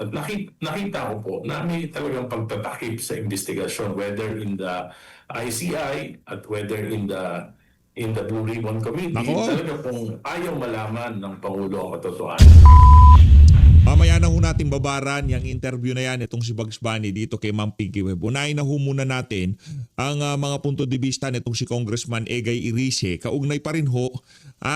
At nakita ko po na may talagang pagtatakip sa investigasyon, whether in the ICI at whether in the Blue Ribbon Committee. Nako. Talaga pong ayaw malaman ng Pangulo ang katotohanan. Mamaya na ho natin babaran yung interview na yan itong si Bugs Bunny dito kay Ma'am Pinky Web. Unahin na ho muna natin ang mga punto de vista nitong si Congressman Egay Irice. Kaugnay pa rin ho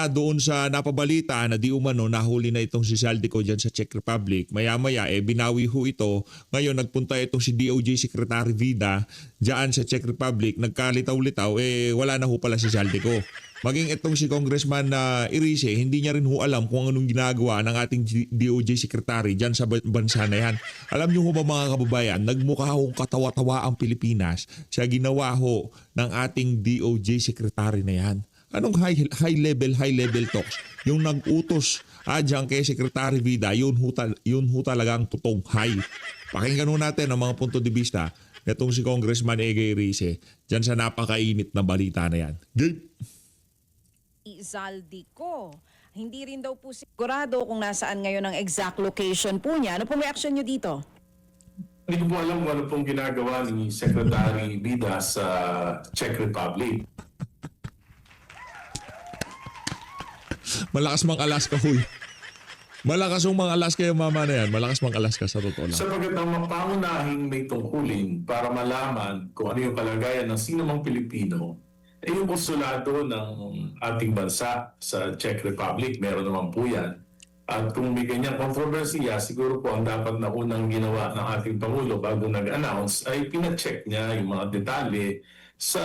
doon sa napabalita na di umano nahuli na itong si Zaldico dyan sa Czech Republic. Maya-maya binawi ho ito. Ngayon nagpunta itong si DOJ Secretary Vida dyan sa Czech Republic. Nagkalitaw-litaw wala na ho pala si Zaldico. Maging itong si Congressman Irice, hindi niya rin ho alam kung anong ginagawa ng ating DOJ Secretary dyan sa bansa na yan. Alam niyo ho ba mga kababayan, nagmukha hong katawa-tawa ang Pilipinas sa ginawa ho ng ating DOJ Secretary na yan. Anong high level talks? Yung nag-utos dyan kay Secretary Vida, yun ho talagang totoong high. Pakinggan ho natin ang mga punto de vista nitong si Congressman Egay Irice dyan sa napakainit na balita na yan. Game! Zaldico. Hindi rin daw po sigurado kung nasaan ngayon ang exact location po niya. Ano pong reaction niyo dito? Hindi ko po alam kung ano pong ginagawa ni Secretary Vida sa Czech Republic. Malakas mang Alaska, huy. Malakas yung mga Alaska yung mama na yan. Malakas mang Alaska sa totoo lang. Sapagkat ang mapangunahing may tungkulin para malaman kung ano yung kalagayan ng sino mang Pilipino, yung konsulado ng ating bansa sa Czech Republic, meron naman po yan. At kung may ganyang kontrobersiya, siguro po ang dapat na unang ginawa ng ating Pangulo bago nag-announce ay pina-check niya yung mga detalye sa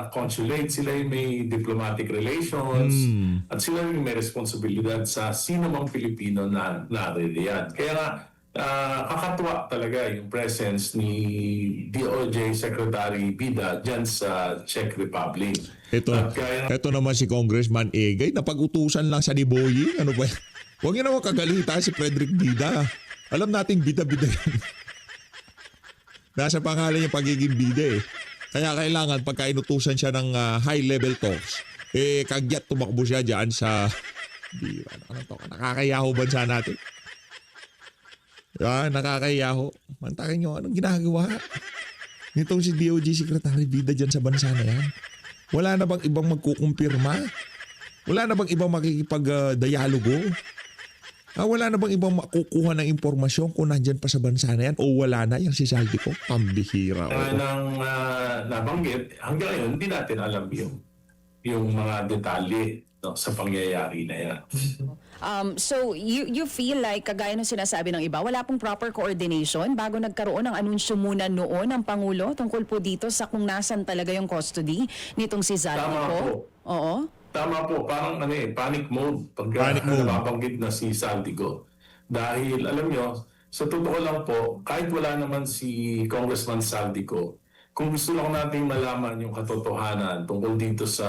consulate. Sila yung may diplomatic relations at sila yung may responsibilidad sa sino mang Pilipino na naririyan. Kaya nga, kakatuwa talaga yung presence ni DOJ Secretary Vida dyan sa Czech Republic. Ito naman si Congressman Egay, napag-utusan lang sa ni Boying. Ano ba? Huwag niyo naman kagalita si Frederick Vida. Alam natin bida-bida yan. Nasa pangalan yung pagiging bida Kaya kailangan pagka inutusan siya ng high-level talks, kagyat tumakbo siya dyan sa... Nakakayaho bansa natin. Nakakayaho. Mantakin nyo, anong ginagawa? Nitong si DOJ Secretary Vida dyan sa bansa na yan. Wala na bang ibang magkukumpirma? Wala na bang ibang makikipag-dialogo? Wala na bang ibang makukuha ng impormasyon kung nandyan pa sa bansa na yan? O wala na yung si Zaldico? Pambihira. Nang nabanggit, hanggang ngayon, hindi natin alam yung mga detalye sa pangyayari na yan. So you feel like, kagaya ng sinasabi ng iba, wala pong proper coordination bago nagkaroon ng anunsyo muna noon ng Pangulo tungkol po dito sa kung nasan talaga yung custody nitong si Zaldico? Tama po. Oo. Tama po. Parang panic mode pagka nababanggit na si Zaldico. Dahil alam nyo, sa totoo lang po, kahit wala naman si Congressman Zaldico, kung gusto lang natin malaman yung katotohanan tungkol dito sa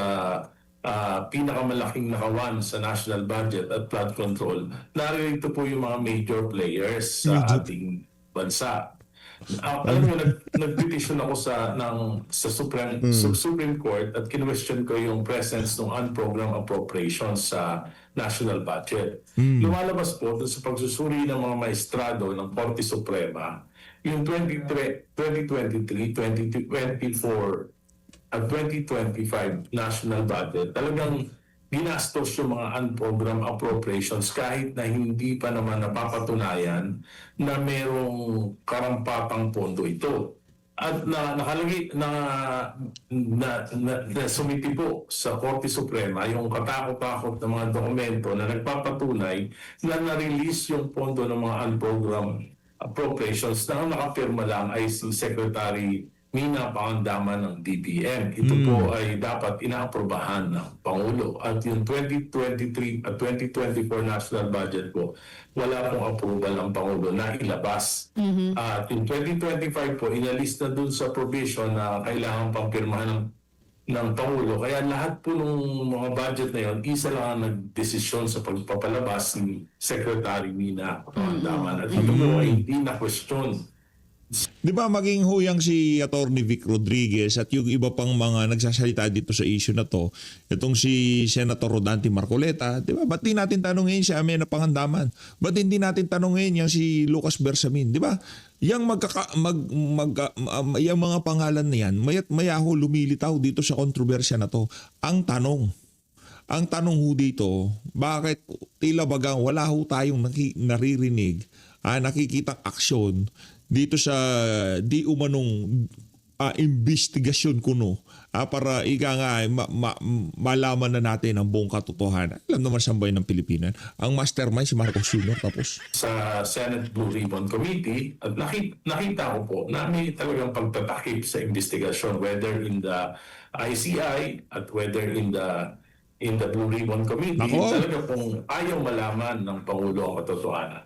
pinakamalaking nakawan sa national budget at flood control, naririto po yung mga major players sa ating bansa. Alam mo, nag-petition ako sa Supreme Court at kinwestiyon ko yung presence ng unprogrammed appropriations sa national budget. Lumalabas po sa pagsusuri ng mga maestrado ng Korte Suprema, yung 2023, 2024, at 2025 national budget, talagang ginastos yung mga unprogrammed appropriations kahit na hindi pa naman napapatunayan na mayroong karampatang pondo ito. At nakalagay na sumiti po sa Korte Suprema yung katakot-takot na mga dokumento na nagpapatunay na na-release yung pondo ng mga unprogrammed appropriations na ang nakapirma lang ay si Secretary Mina Pangandaman ng DBM. Ito po ay dapat inaaprobahan ng Pangulo. At yung 2023 at 2024 national budget po, wala pong approval ng Pangulo na ilabas. At yung 2025 po, inalis na dun sa provision na kailangan pampirmahan ng Pangulo. Kaya lahat po ng mga budget na yun, isa lang ang nagdesisyon sa pagpapalabas ni Secretary Mina Pangandaman. At ito po ay hindi na question Di ba maging huyang si Attorney Vic Rodriguez at yung iba pang mga nagsasalita dito sa issue na to, itong si Senator Rodante Marcoleta, di ba? Ba't di natin tanungin si Amena Pangandaman? Ba't hindi natin tanungin yung si Lucas Bersamin? Di ba? Yung yung mga pangalan na yan, maya ho lumilitaw dito sa kontrobersya na to. Ang tanong ho dito, bakit tila bagang wala ho tayong naririnig, nakikitang aksyon dito sa di umanong investigasyon kuno para ika nga malaman na natin ang buong katotohanan. Alam naman sa bayan ng Pilipinas, ang mastermind si Marcos Jr. tapos. Sa Senate Blue Ribbon Committee, at nakita ko po na may talagang pagtatakip sa investigasyon, whether in the ICI at whether in the Blue Ribbon Committee. Nako. Talaga pong ayaw malaman ng Pangulo ang katotohanan.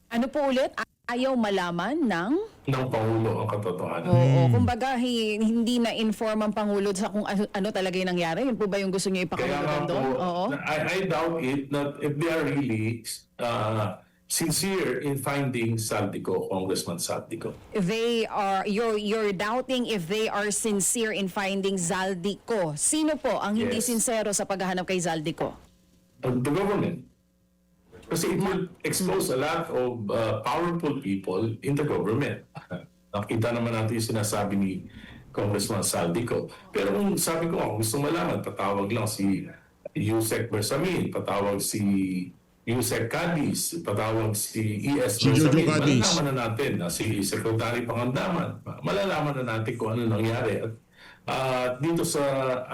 Ano po ulit? Ayaw malaman ng... Ng Pangulo ang katotohanan. Oo, kumbaga hindi na-inform ang Pangulo sa kung ano talaga yung nangyari. Yun po ba yung gusto niyo Kaya nga ipakulugan po, doon? Oo. I doubt it that if they are really sincere in finding Saldico, Congressman Saldico. You're doubting if they are sincere in finding Zaldico. Sino po ang hindi Yes. sincero sa paghahanap kay Zaldico? The government. Kasi it will expose a lot of powerful people in the government. Nakita naman natin yung sinasabi ni Congressman Saldico. Pero kung sabi ko, kung gusto malaman, patawag lang si Yusek Bersamin, patawag si Yusek Cadiz, patawag si E.S. Si Jojo Bersamin. Cadiz. Malalaman na natin na si Secretary Pangandaman. Malalaman na natin kung ano nangyari. At dito sa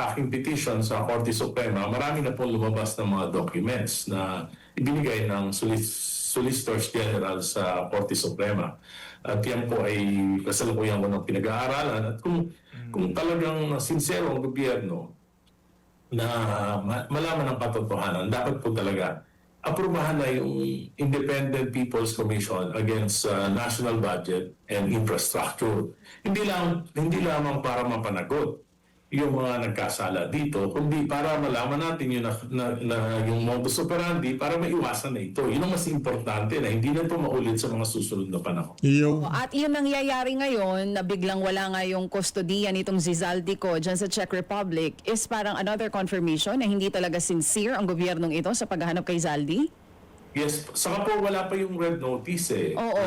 aking petition sa Korte Suprema, marami na pong lumabas ng mga documents na ibinigay ng Solicitors General sa Korte Suprema. At yan po ay kasalukuyan ko ng pinag-aaralan. At kung talagang sincero ang gobyerno na malaman ang katotohanan, dapat po talaga aprubahan na yung Independent People's Commission against National Budget and Infrastructure. Hindi lamang para mapanagot yung mga nagkasala dito, kundi para malaman natin yung, yung modus operandi para maiwasan na ito. Yun ang mas importante na hindi na ito maulit sa mga susunod na panahon. Yung At yun nangyayari ngayon na biglang wala nga yung kustodiya nitong Zaldico dyan sa Czech Republic is parang another confirmation na hindi talaga sincere ang gobyernong ito sa paghahanap kay Zaldi? Yes, saka po wala pa yung red notice eh. Oo.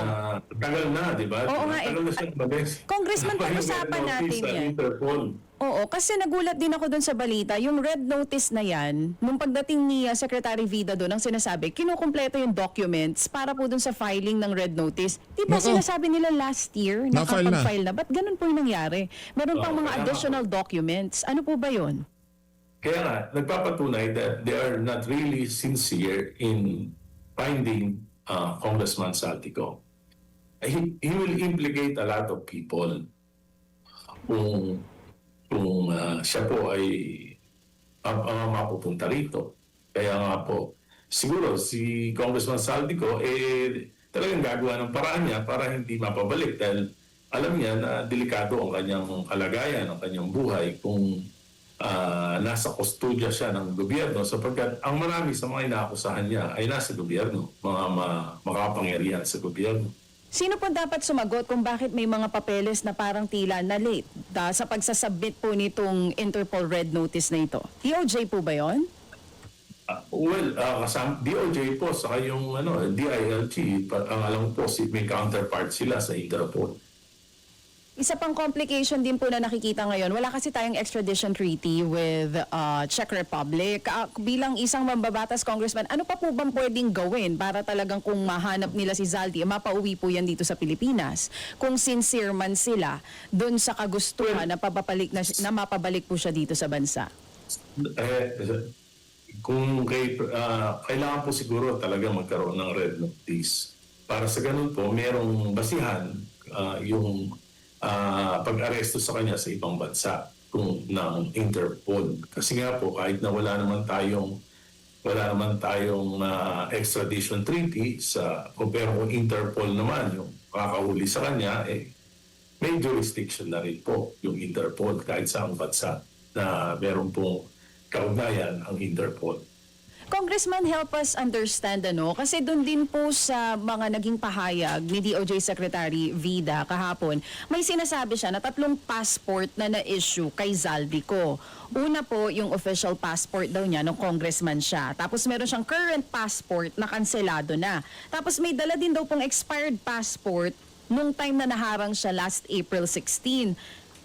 Tagal na, di ba? Oo nga eh. Tagal na siya umalis. Congressman, Wala pa yung red pag-usapan notice natin sa yan. Interpol. Oo, kasi nagulat din ako doon sa balita, yung red notice na yan, nung pagdating ni Secretary Vida doon, ang sinasabi, kinukumpleto yung documents para po doon sa filing ng red notice. Di ba Nako. sinasabi nila last year, Na-file na. nakapag-file na? Ba't ganun po yung nangyari? Meron pang mga kaya nga. additional documents. Ano po ba yun? Kaya nga, nagpapatunay that they are not really sincere in finding Congressman Saldico. He will implicate a lot of people kung siya po ay mapupunta rito. Kaya nga po, siguro si Congressman Saldico talagang gagawa ng paraan niya para hindi mapabalik dahil alam niya na delikado ang kanyang kalagayan, ang kanyang buhay kung nasa kustodya siya ng gobyerno sapagkat ang marami sa mga inaakusahan niya ay nasa gobyerno, mga makapangyarihan sa gobyerno. Sino po dapat sumagot kung bakit may mga papeles na parang tila na late sa pagsasubmit po nitong Interpol red notice na ito? DOJ po ba yon? Kasama DOJ po saka yung DILG, ang alam ko po may counterpart sila sa Interpol. Isa pang complication din po na nakikita ngayon, wala kasi tayong extradition treaty with Czech Republic. Bilang isang mambabatas, Congressman, ano pa po bang pwedeng gawin para talagang kung mahanap nila si Zaldi, mapauwi po yan dito sa Pilipinas? Kung sincere man sila doon sa kagustuhan na mapabalik po siya dito sa bansa? Kailangan po siguro talaga magkaroon ng red notice. Para sa ganun po, merong basihan yung pag-aresto sa kanya sa ibang bansa ng Interpol. Kasi nga po, kahit na wala naman tayong extradition treaty pero kung Interpol naman yung kakahuli sa kanya, may jurisdiction na rin po yung Interpol kahit sa ang bansa na meron pong kaugnayan ang Interpol. Congressman, help us understand kasi doon din po sa mga naging pahayag ni DOJ Secretary Vida kahapon, may sinasabi siya na 3 passport na na-issue kay Zaldico. Una po, yung official passport daw niya nung congressman siya. Tapos meron siyang current passport na kanselado na. Tapos may dala din daw pong expired passport nung time na naharang siya last April 16.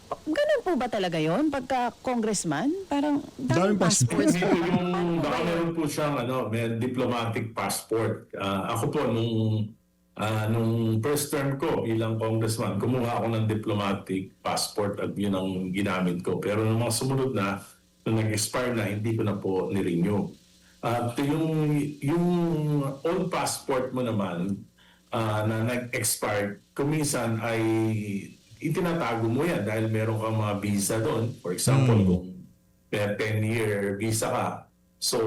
Ganun po ba talaga yon pagka congressman? Parang daming Daming passport. passports. Dito yung baka meron po siyang may diplomatic passport. Ako po nung first term ko bilang congressman, kumuha ako ng diplomatic passport at yun ang ginamit ko. Pero nung mga sumunod na, nung nag-expire na, hindi ko na po ni-renew. At yung old passport mo naman na nag-expired, kuminsan ay itinatago mo yan dahil meron kang mga visa doon. For example, kung 10-year visa ka, so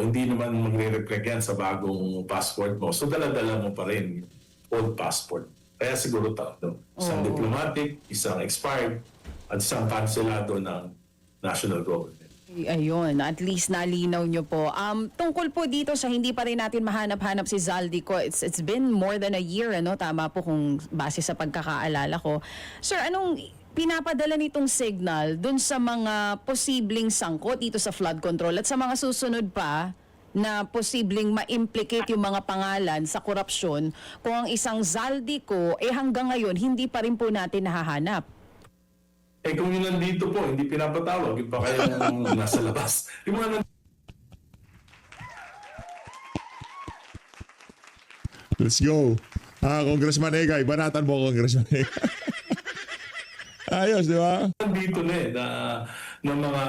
hindi naman magre-reflect yan sa bagong passport mo. So dala-dala mo pa rin yung old passport. Kaya siguro tatlo. Isang diplomatic, isang expired, at isang kanselado ng national government. Ayun, at least nalinaw nyo po. Tungkol po dito sa hindi pa rin natin mahanap-hanap si Zaldico, it's been more than a year, tama po kung base sa pagkakaalala ko. Sir, anong pinapadala nitong signal dun sa mga posibleng sangkot dito sa flood control at sa mga susunod pa na posibleng ma-implicate yung mga pangalan sa korupsyon kung ang isang Zaldico hanggang ngayon hindi pa rin po natin nahahanap? Kung yun nandito po, hindi pinapatawag, yung pa kaya yung nasa labas. Yung mga Let's go. Congressman Egay, banatan mo, Congressman Egay. Ayos, di ba? nandito na mga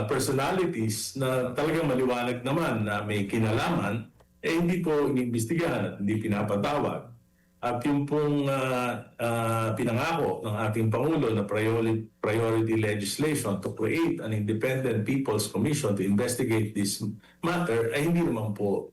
personalities na talagang maliwanag naman na may kinalaman, hindi po iniimbestigahan at hindi pinapatawag. At yung pong pinangako ng ating Pangulo na priority legislation to create an independent People's Commission to investigate this matter ay hindi naman po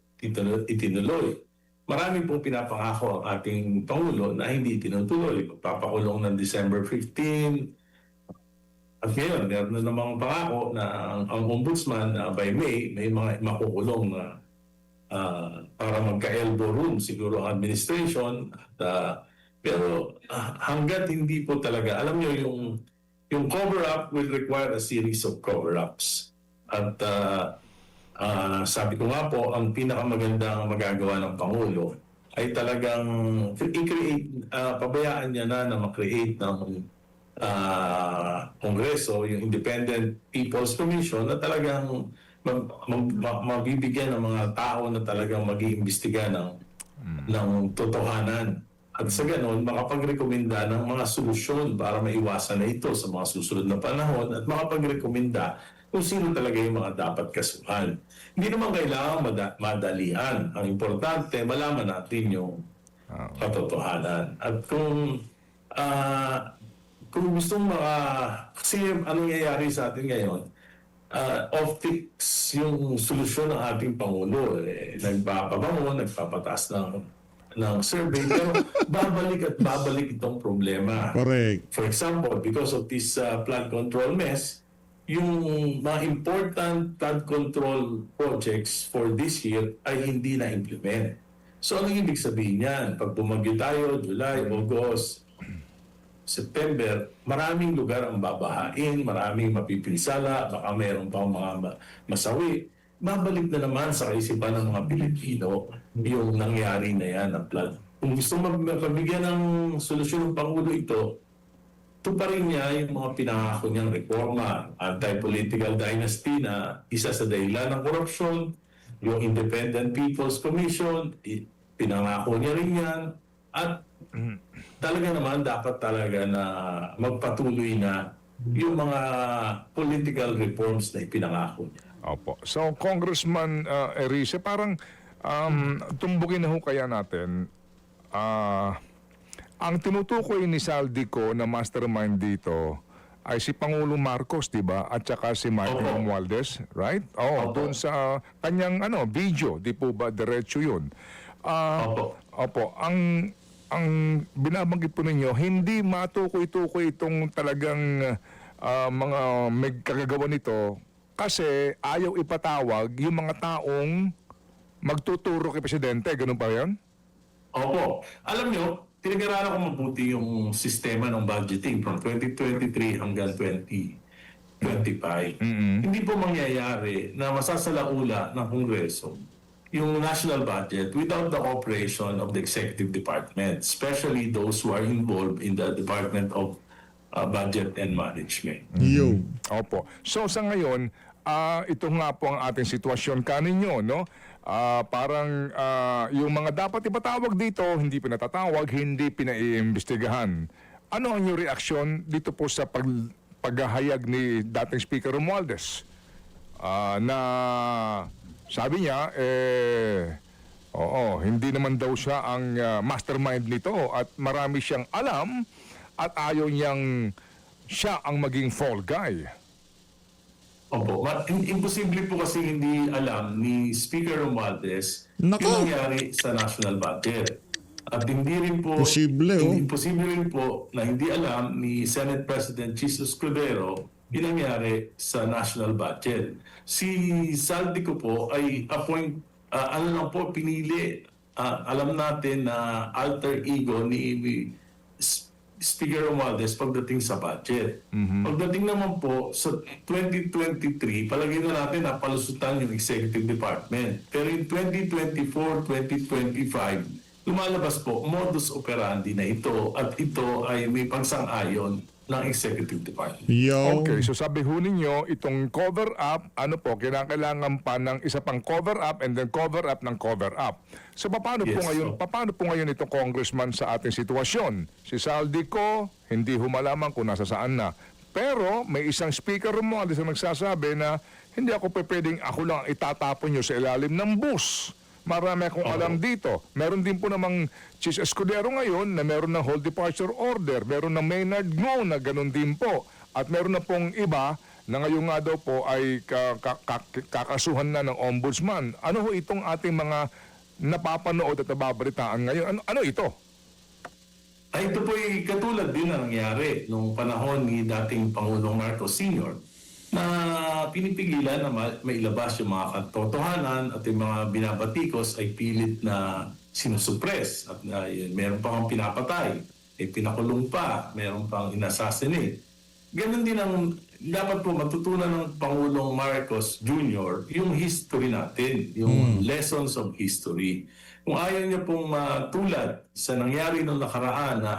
itinuloy. Marami pong pinapangako ang ating Pangulo na hindi tinutuloy. Magpapakulong ng December 15. At ngayon, meron na namang pangako na ang ombudsman by May, may mga makukulong na para magka-elbow room siguro ang administration. Pero hanggat hindi po talaga, alam nyo, yung cover-up will require a series of cover-ups. At sabi ko nga po, ang pinakamagandang magagawa ng Pangulo ay talagang i-create, pabayaan niya na mag-create ng Kongreso, yung Independent People's Commission na talagang mabibigyan ng mga tao na talagang mag-iimbestiga ng totohanan. At sa ganon, makapagrekomenda ng mga solusyon para maiwasan na ito sa mga susunod na panahon at makapagrekomenda kung sino talaga yung mga dapat kasuhan. Hindi naman kailangan madalian. Ang importante, malaman natin yung katotohanan. At kung gustong kasi anong nangyayari sa atin ngayon, optics yung solusyon ng ating Pangulo. Nagpapabango, nagpapataas ng survey, pero babalik at babalik itong problema. Correct. For example, because of this flood control mess, yung mga important flood control projects for this year ay hindi na-implement. So, ano ibig sabihin yan? Pag bumagyo tayo, July, August, September, maraming lugar ang babahain, maraming mapipinsala, baka mayroon pang mga masawi. Babalik na naman sa kaisipan ng mga Pilipino yung nangyari na yan ng flood. Kung gusto mabigyan ng solusyon ng Pangulo ito pa rin niya yung mga pinangako niyang reforma, anti-political dynasty na isa sa dahilan ng korupsyon, yung Independent People's Commission, pinangako niya rin yan, at talaga naman dapat talaga na magpatuloy na yung mga political reforms na ipinangako niya. Opo. So, Congressman Erice, parang tumbukin na ho kaya natin, ang tinutukoy ni Zaldico na mastermind dito ay si Pangulo Marcos, di ba? At saka si Martin Romualdez, right? Doon sa kanyang video, di po ba diretso yun? Opo. Ang binabanggit po ninyo, hindi matukoy-tukoy itong talagang mga may kagagawa nito kasi ayaw ipatawag yung mga taong magtuturo kay Presidente. Ganun ba yun? Opo. Alam nyo, tinag-aralan ko mabuti yung sistema ng budgeting from 2023 hanggang 2025. Hindi po mangyayari na masasalaula ng Kongreso yung national budget without the cooperation of the executive department, especially those who are involved in the Department of Budget and Management. Yo. Opo. So sa ngayon, ito nga po ang ating sitwasyon kaninyo, no? Parang yung mga dapat ipatawag dito, hindi pinatatawag, hindi pinaiimbestigahan. Ano ang inyong reaksyon dito po sa paghahayag ni dating Speaker Romualdez? Na sabi niya, hindi naman daw siya ang mastermind nito at marami siyang alam at ayaw niyang siya ang maging fall guy. Opo. Imposible po kasi hindi alam ni Speaker Romualdez Nako. yung nangyari sa national budget. At hindi rin po, Posible, oh. imposible rin po na hindi alam ni Senate President Jesus Cordero yung nangyari sa national budget. Si Saldico po ay pinili. Alam natin na alter ego ni Speaker Romualdez pagdating sa budget. Pagdating naman po sa 2023, palagay na natin na palusutan yung executive department. Pero in 2024, 2025, lumalabas po modus operandi na ito at ito ay may pagsang-ayon ng executive department. Yo. Okay, so sabi ho ninyo, itong cover up, kinakailangan pa ng isa pang cover up and then cover up ng cover up. So paano po Yes, ngayon, paano po ngayon itong congressman sa ating sitwasyon? Si Saldico, hindi humalaman kung nasa saan na. Pero may isang speaker mo na nagsasabi na hindi ako pwedeng ako lang itatapon nyo sa ilalim ng bus. Marami akong alam dito. Meron din po namang Chief Escudero ngayon na meron ng whole departure order. Meron ng Maynard Ngo na ganun din po. At meron na pong iba na ngayon nga daw po ay kakasuhan na ng ombudsman. Ano ho itong ating mga napapanood at nababalitaan ngayon? Ano ito? Ay, ito po ay katulad din na nangyari nung panahon ni dating Pangulong Marcos Sr. na pinipigilan na mailabas yung mga katotohanan at yung mga binabatikos ay pilit na sinusuppress at meron pang pinapatay, pinakulong pa, meron pang inassassinate. Ganon din ang dapat po matutunan ng Pangulong Marcos Jr. yung history natin, yung lessons of history. Kung ayaw niya pong matulad sa nangyari nung nakaraan na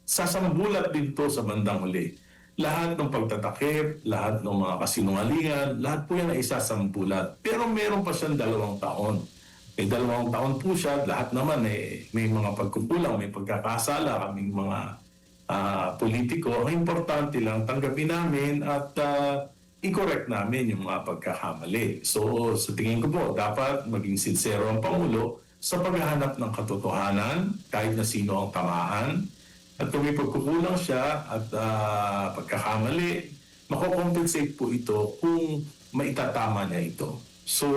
sasambulat din to sa bandang huli. Lahat ng pagtatakip, lahat ng mga kasinungalingan, lahat po yan ay isasampulat. Pero meron pa siyang 2 taon. 2 taon po siya, lahat naman may mga pagkukulang, may pagkakasala kaming mga politiko. Ang importante lang, tanggapin namin at i-correct namin yung mga pagkakamali. So sa tingin ko po, dapat maging sincero ang Pangulo sa paghahanap ng katotohanan, kahit na sino ang tamaan. At kung may pagkukulang siya at pagkakamali, makocompensate po ito kung maitatama niya ito. So,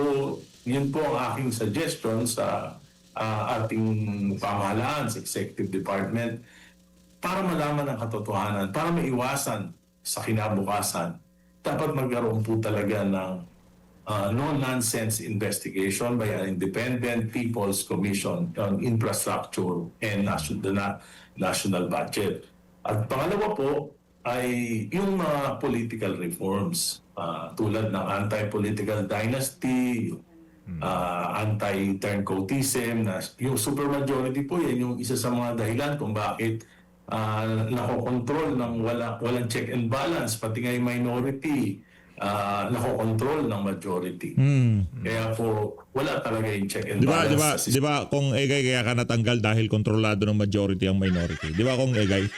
yun po ang aking suggestion sa ating pamahalaan sa Executive Department para malaman ang katotohanan, para maiwasan sa kinabukasan. Dapat magkaroon po talaga ng no-nonsense investigation by an independent People's Commission on Infrastructure and National Budget. At pangalawa po ay yung mga political reforms tulad ng anti-political dynasty, anti-turncoatism, yung supermajority po yan yung isa sa mga dahilan kung bakit nakokontrol ng walang check and balance, pati nga yung minority nakokontrol ng majority. Kaya po, wala talaga yung check and balance. Di ba kung Egay kaya ka natanggal dahil kontrolado ng majority ang minority? Di ba kung Egay?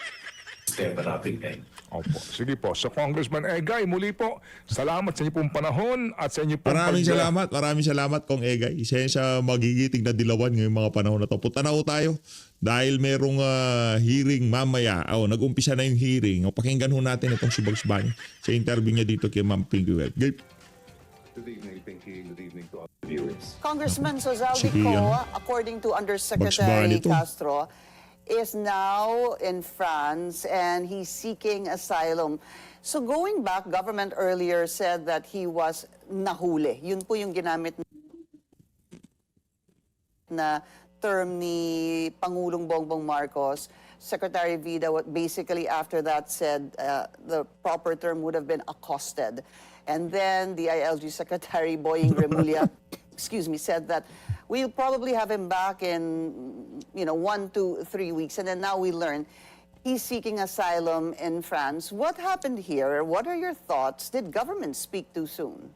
Sistema natin ngayon. Opo. Sige po. So Congressman Egay, muli po, salamat sa inyo pong panahon at sa inyo pong Maraming salamat kung Egay. Isa yan sa magigiting na dilawan ngayong mga panahon na to. Punta na ho tayo dahil merong hearing mamaya. Nag-umpisa na yung hearing. Pakinggan ho natin itong si Bugs Bunny sa interview niya dito kay Ma'am Pinky Webb. Good evening, Pinky. Good evening to all the viewers. Congressman Sige, Sozaldico, according to Undersecretary Bunny to. Castro, is now in France and he's seeking asylum. So going back, government earlier said that he was nahuli. Yun po yung ginamit na term ni Pangulong Bongbong Marcos. Secretary Vida basically after that said the proper term would have been accosted. And then the ILG Secretary Boying Remulla excuse me, said that we'll probably have him back in 1 to 3 weeks. And then now we learn he's seeking asylum in France. What happened here? What are your thoughts? Did government speak too soon?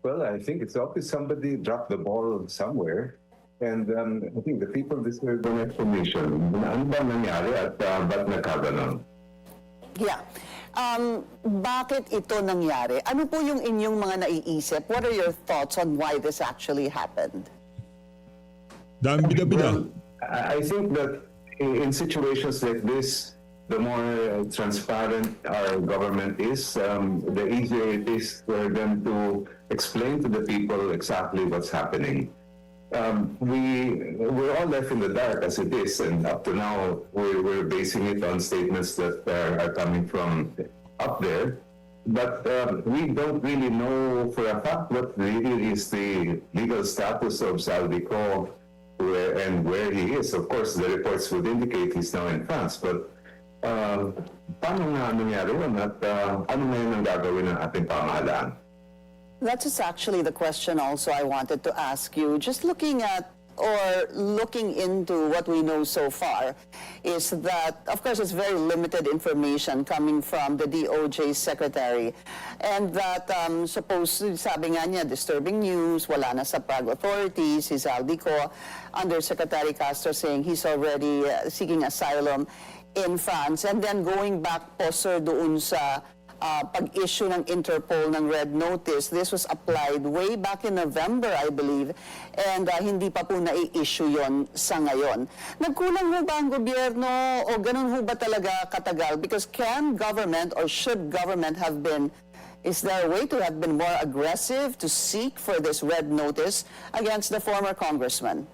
Well, I think it's obvious somebody dropped the ball somewhere. And I think the people deserve an explanation. Ano ba nangyari at ba't nagkaganon? Yeah. Bakit ito nangyari? Ano po yung inyong mga naiisip? What are your thoughts on why this actually happened? Dami bida-bida. Well, I think that in situations like this, the more transparent our government is, the easier it is for them to explain to the people exactly what's happening. We're all left in the dark as it is, and up to now, we're basing it on statements that are coming from up there. But we don't really know for a fact what really is the legal status of Saldico and where he is. Of course, the reports would indicate he's now in France, but paano nga nangyari yun at ano ngayon ang gagawin ng ating pamahalaan? That is actually the question also I wanted to ask you. Just looking at or looking into what we know so far is that, of course, it's very limited information coming from the DOJ secretary. And that, sabi nga niya, disturbing news, wala na sa Prague authorities, si Zaldico, Undersecretary Castro saying he's already seeking asylum in France. And then going back po, sir, doon sa pag-issue ng Interpol ng Red Notice. This was applied way back in November, I believe, and hindi pa po na-i-issue yon sa ngayon. Nagkulang ho ba ang gobyerno o ganun ho ba talaga katagal? Because can government or should government have been, is there a way to have been more aggressive to seek for this Red Notice against the former congressman?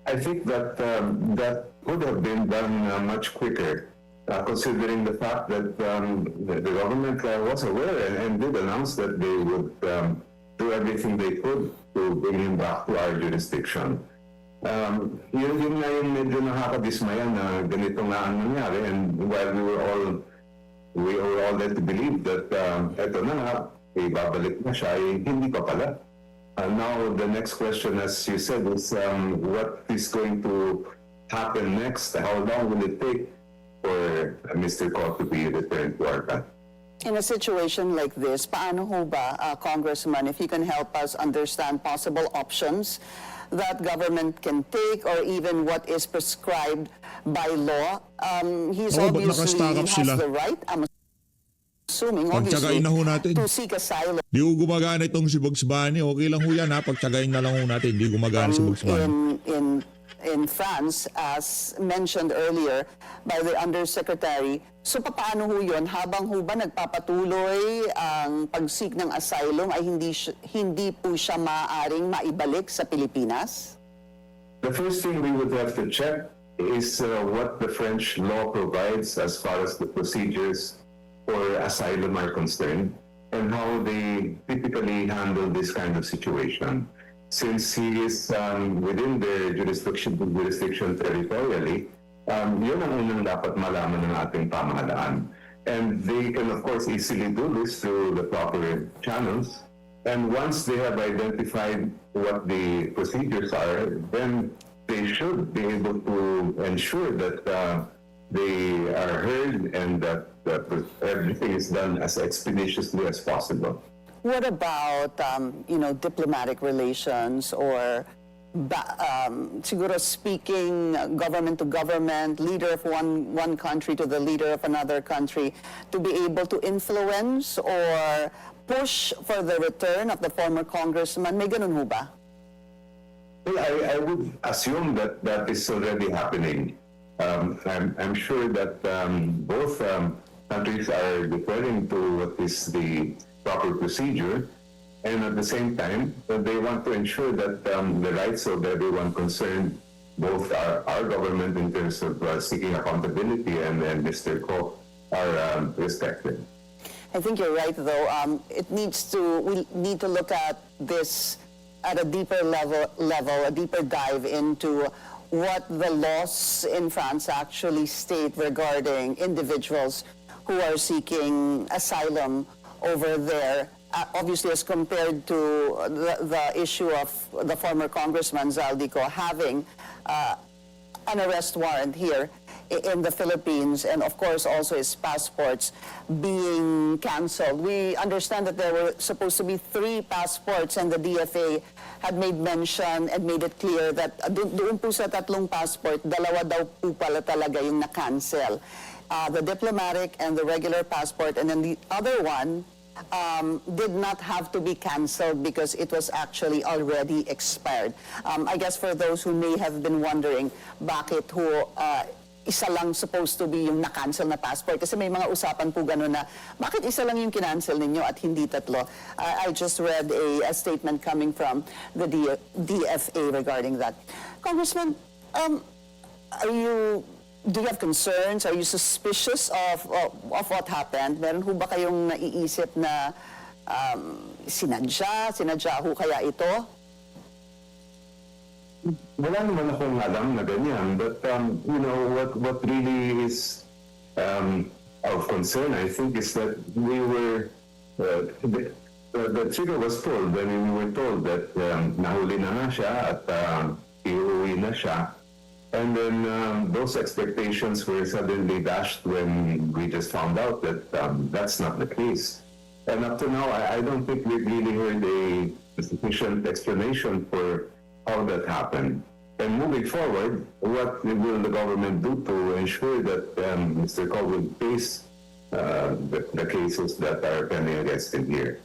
I think that that would have been done much quicker. Considering the fact that the government was aware and did announce that they would do everything they could to bring him back to our jurisdiction. Yun nga yung medyo nakakadismaya na ganito nga ang nangyari, and while we were all led to believe that eto na nga, ibabalik na siya, hindi pa pala. Now the next question, as you said, is what is going to happen next? How long will it take for Mr. Ko to be returned to our country? In a situation like this, paano ho ba, Congressman, if you can help us understand possible options that government can take or even what is prescribed by law? He's ba't obviously nakastakap has sila? the right, I'm assuming, Pagtsagain obviously, na ho natin. to seek asylum Di ko gumagana itong si Bugs Bunny. Okay lang ho yan ha. Pagtsagain na lang ho natin. Di gumagana si Bugs Bunny. in France, as mentioned earlier by the Undersecretary. So paano ho yun? Habang ho ba nagpapatuloy ang pag-seek ng asylum ay hindi po siya maaaring maibalik sa Pilipinas? The first thing we would have to check is what the French law provides as far as the procedures for asylum are concerned and how they typically handle this kind of situation. Since he is within their jurisdiction territorially, yun ang unang dapat malaman ng ating pamahalaan. And they can, of course, easily do this through the proper channels. And once they have identified what the procedures are, then they should be able to ensure that they are heard and that everything is done as expeditiously as possible. What about, diplomatic relations or siguro speaking government to government, leader of one country to the leader of another country, to be able to influence or push for the return of the former congressman? May ganun ho ba? Well, I would assume that that is already happening. I'm sure that both countries are deferring to what is the proper procedure, and at the same time, they want to ensure that the rights of everyone concerned, both our government in terms of seeking accountability and Mr. Ko are respected. I think you're right, though. We need to look at this at a deeper level, a deeper dive into what the laws in France actually state regarding individuals who are seeking asylum over there. Obviously, as compared to the issue of the former Congressman Zaldico having an arrest warrant here in the Philippines, and of course also his passports being canceled. We understand that there were supposed to be 3 passports, and the DFA had made mention and made it clear that doon po sa 3 passport, 2 daw po pala talaga yung na-cancel. The diplomatic and the regular passport, and then the other one did not have to be canceled because it was actually already expired. I guess for those who may have been wondering bakit isa lang supposed to be yung na-cancel na passport, kasi may mga usapan po gano'n na bakit isa lang yung kinancel ninyo at hindi 3? I just read a statement coming from the DFA regarding that. Congressman, do you have concerns? Are you suspicious of what happened? Meron ho ba kayong naiisip na sinadya ho kaya ito? Wala naman akong alam na ganyan, but what really is of concern, I think, is that we were the trigger was pulled when we were told that nahuli na nga siya at iuwi na siya. And then those expectations were suddenly dashed when we just found out that that's not the case. And up to now, I don't think we've really heard a sufficient explanation for how that happened. And moving forward, what will the government do to ensure that Mr. Ko will face the cases that are pending against him here?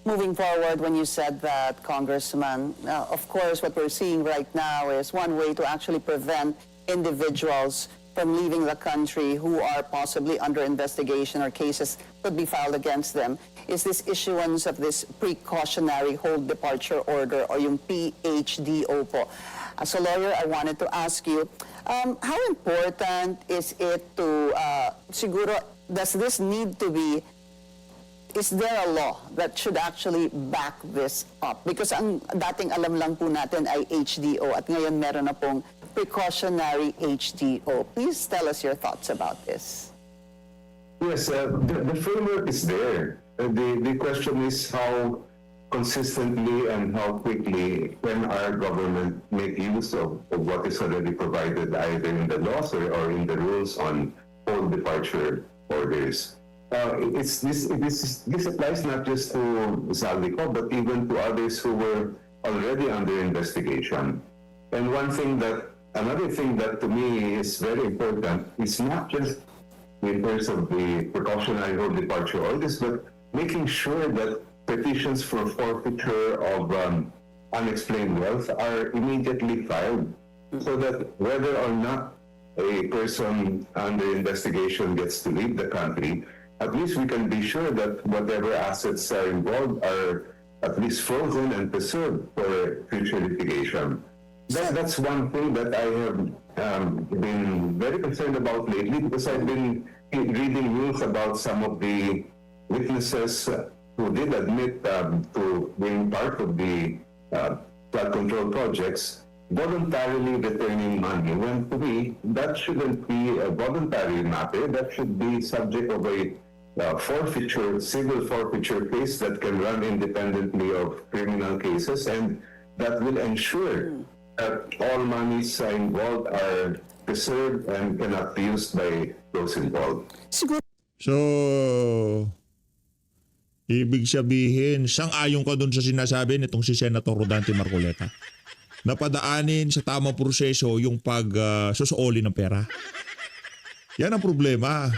Moving forward, when you said that, Congressman, of course, what we're seeing right now is one way to actually prevent individuals from leaving the country who are possibly under investigation or cases could be filed against them is this issuance of this precautionary hold departure order, or yung PHDO po. As a lawyer, I wanted to ask you, how important is it to, siguro, does this need to be, is there a law that should actually back this up? Because ang dating alam lang po natin ay HDO at ngayon meron na pong precautionary HDO. Please tell us your thoughts about this. Yes, the framework is there. The question is how consistently and how quickly can our government make use of what is already provided either in the laws or in the rules on hold departure orders. This applies not just to Zaldico, but even to others who were already under investigation. And another thing that to me is very important is not just in terms of the precautionary hold departure orders, but making sure that petitions for forfeiture of unexplained wealth are immediately filed, so that whether or not a person under investigation gets to leave the country, at least we can be sure that whatever assets are involved are at least frozen and preserved for future litigation. That's one thing that I have been very concerned about lately, because I've been reading news about some of the witnesses who did admit to being part of the flood control projects voluntarily returning money, when to me that shouldn't be a voluntary matter. That should be subject of a civil forfeiture case that can run independently of criminal cases, and that will ensure that all monies involved are preserved and cannot be used by those involved. So, ibig sabihin, sang-ayon ka dun sa sinasabi nitong si Senator Rodante Marcoleta. Napadaanin sa tamang proseso yung pag-susoli ng pera. Yan ang problema.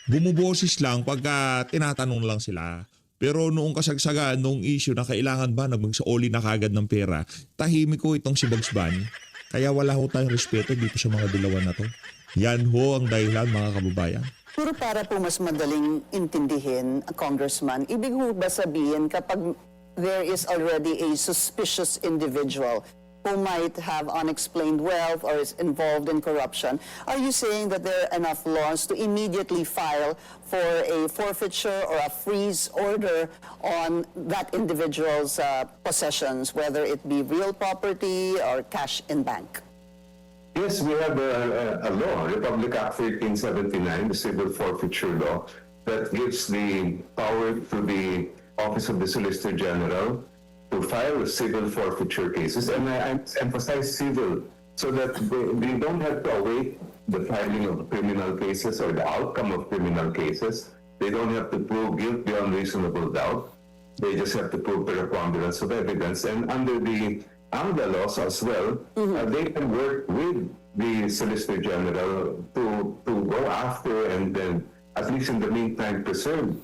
Bumuboses lang pagka tinatanong lang sila. Pero noong kasagsagan, noong issue na kailangan ba na magsaoli na kagad ng pera, tahimik ko itong si Bugs Bunny. Kaya wala ho tayong respeto dito sa mga dilawan na to. Yan ho ang dahilan, mga kababayan. Pero para po mas madaling intindihin, Congressman, ibig ho ba sabihin kapag there is already a suspicious individual who might have unexplained wealth or is involved in corruption, are you saying that there are enough laws to immediately file for a forfeiture or a freeze order on that individual's possessions, whether it be real property or cash in bank? Yes, we have a law, Republic Act 1379, the civil forfeiture law, that gives the power to the Office of the Solicitor General to file civil forfeiture cases. And I emphasize civil, so that they don't have to await the filing of criminal cases or the outcome of criminal cases. They don't have to prove guilt beyond reasonable doubt. They just have to prove preponderance of evidence. And under the AMLA laws as well, they can work with the Solicitor General to go after and then, at least in the meantime, preserve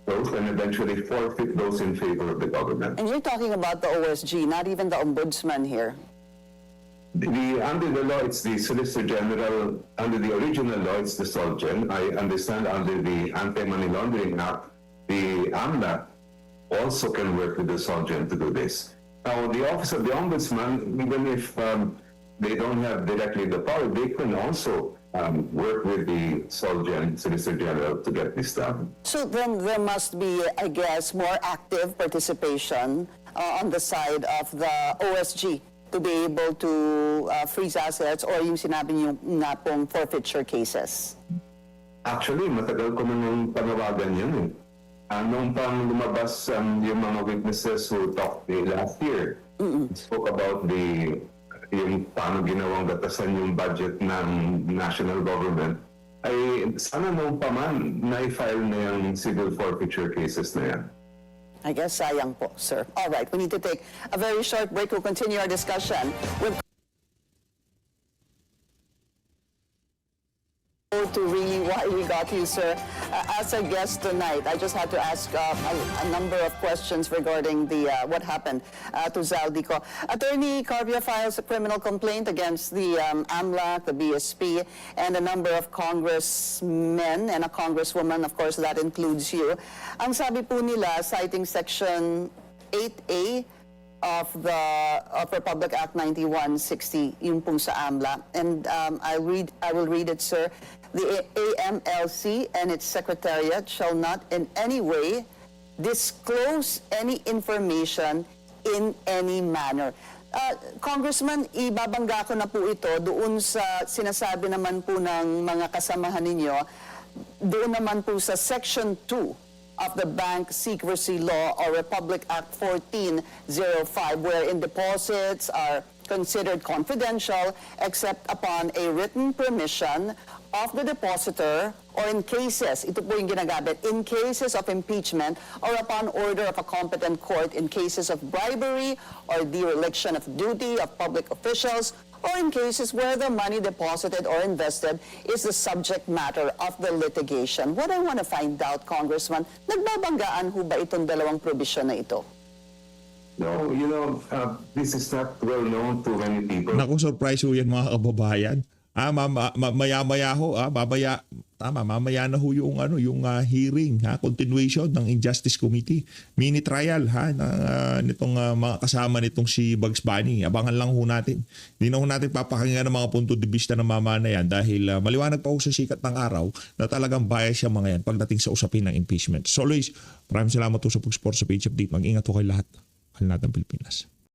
those and eventually forfeit those in favor of the government. And you're talking about the OSG, not even the ombudsman here. Under the law, it's the Solicitor General. Under the original law, it's the SOLGEN. I understand under the Anti-Money Laundering Act, the AMLA also can work with the SOLGEN to do this. Now, the Office of the Ombudsman, even if they don't have directly the power, they can also work with the SOLGEN, Solicitor General, to get this done. So then there must be, I guess, more active participation on the side of the OSG to be able to freeze assets or yung sinabi niyo nga pong forfeiture cases. Actually, matagal ko nang panawagan yan eh. Nung pang lumabas yung mga witnesses who talked last year, spoke about yung paano ginawang batasan yung budget ng national government, ay sana nung paman na-file na yung civil forfeiture cases na yan. I guess sayang po, sir. All right, we need to take a very short break. We'll continue our discussion with to really why we got you, sir, as a guest tonight. I just had to ask a number of questions regarding the what happened to Zaldico. Attorney Carpio files a criminal complaint against the AMLAC, the BSP, and a number of congressmen and a congresswoman. Of course, that includes you. Ang sabi po nila, citing Section 8A of Republic Act 9160, yung pong sa AMLA. And I will read it, sir. The AMLC and its secretariat shall not in any way disclose any information in any manner. Congressman, ibabangga ko na po ito doon sa sinasabi naman po ng mga kasamahan ninyo, doon naman po sa Section 2 of the Bank Secrecy Law or Republic Act 1405, wherein deposits are considered confidential except upon a written permission of the depositor or in cases, ito po yung ginagamit, in cases of impeachment or upon order of a competent court in cases of bribery or dereliction of duty of public officials or in cases where the money deposited or invested is the subject matter of the litigation. What I want to find out, Congressman, nagbabanggaan ho ba itong dalawang provision na ito? No, this is not well known to many people. Naku, surprise ho yan mga kababayan. Maya-maya ho, mamaya na ho yung hearing, continuation ng Injustice Committee. Mini trial nitong mga kasama nitong si Bugs Bunny. Abangan lang ho natin. Hindi na ho natin papakinggan ng mga punto de vista ng mama na yan dahil maliwanag pa ho sa sikat ng araw na talagang bias yung mga yan pagdating sa usapin ng impeachment. So always, maraming salamat po sa pag-support sa Page Update. Mag-ingat po kayo lahat. Mahal natin Pilipinas.